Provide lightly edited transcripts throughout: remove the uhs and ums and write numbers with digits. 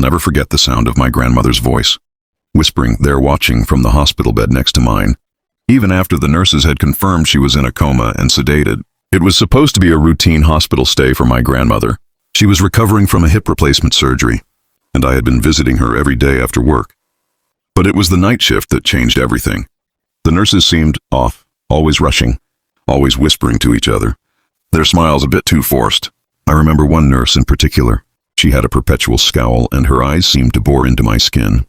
never forget the sound of my grandmother's voice, whispering there watching from the hospital bed next to mine. Even after the nurses had confirmed she was in a coma and sedated, it was supposed to be a routine hospital stay for my grandmother. She was recovering from a hip replacement surgery, and I had been visiting her every day after work. But it was the night shift that changed everything. The nurses seemed off, always rushing, always whispering to each other, their smiles a bit too forced. I remember one nurse in particular. She had a perpetual scowl and her eyes seemed to bore into my skin.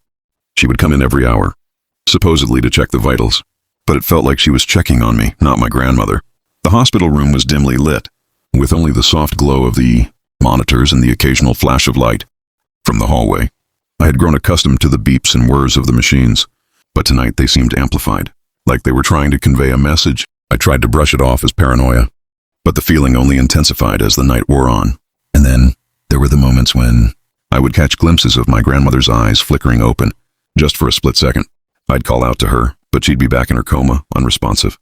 She would come in every hour, supposedly to check the vitals, but it felt like she was checking on me, not my grandmother. The hospital room was dimly lit, with only the soft glow of the monitors and the occasional flash of light from the hallway. I had grown accustomed to the beeps and whirs of the machines, but tonight they seemed amplified, like they were trying to convey a message. I tried to brush it off as paranoia, but the feeling only intensified as the night wore on. And then there were the moments when I would catch glimpses of my grandmother's eyes flickering open, just for a split second. I'd call out to her, but she'd be back in her coma, unresponsive.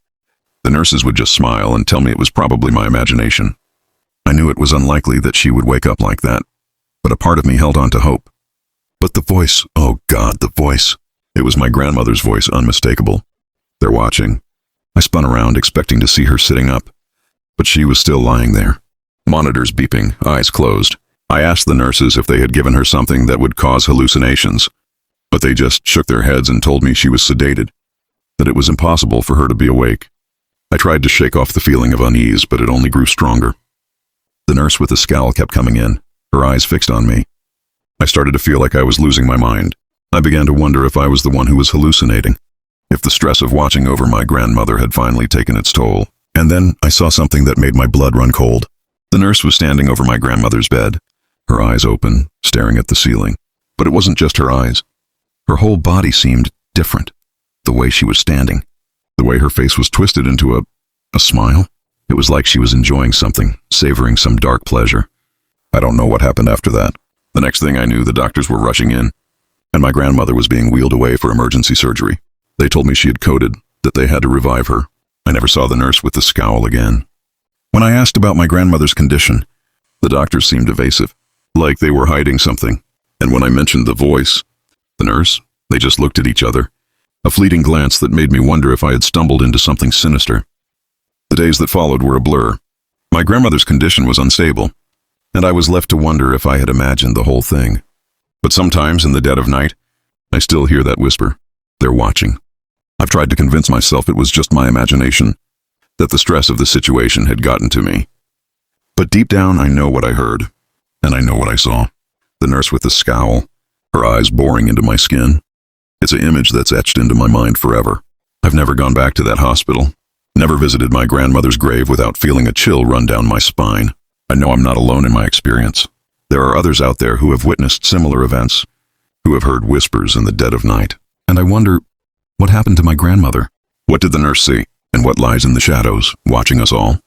The nurses would just smile and tell me it was probably my imagination. I knew it was unlikely that she would wake up like that, but a part of me held on to hope. But the voice, oh God, the voice. It was my grandmother's voice, unmistakable. They're watching. I spun around, expecting to see her sitting up, but she was still lying there. Monitors beeping, eyes closed. I asked the nurses if they had given her something that would cause hallucinations, but they just shook their heads and told me she was sedated, that it was impossible for her to be awake. I tried to shake off the feeling of unease, but it only grew stronger. The nurse with the scowl kept coming in, her eyes fixed on me. I started to feel like I was losing my mind. I began to wonder if I was the one who was hallucinating, if the stress of watching over my grandmother had finally taken its toll. And then I saw something that made my blood run cold. The nurse was standing over my grandmother's bed, her eyes open, staring at the ceiling. But it wasn't just her eyes. Her whole body seemed different. The way she was standing, the way her face was twisted into a smile. It was like she was enjoying something, savoring some dark pleasure. I don't know what happened after that. The next thing I knew, the doctors were rushing in, and my grandmother was being wheeled away for emergency surgery. They told me she had coded, that they had to revive her. I never saw the nurse with the scowl again. When I asked about my grandmother's condition, the doctors seemed evasive, like they were hiding something. And when I mentioned the voice, the nurse, they just looked at each other, a fleeting glance that made me wonder if I had stumbled into something sinister. The days that followed were a blur. My grandmother's condition was unstable, and I was left to wonder if I had imagined the whole thing. But sometimes in the dead of night, I still hear that whisper. They're watching. I've tried to convince myself it was just my imagination, that the stress of the situation had gotten to me. But deep down, I know what I heard, and I know what I saw. The nurse with the scowl, her eyes boring into my skin. It's an image that's etched into my mind forever. I've never gone back to that hospital, never visited my grandmother's grave without feeling a chill run down my spine. I know I'm not alone in my experience. There are others out there who have witnessed similar events, who have heard whispers in the dead of night. And I wonder, what happened to my grandmother? What did the nurse see? And what lies in the shadows, watching us all?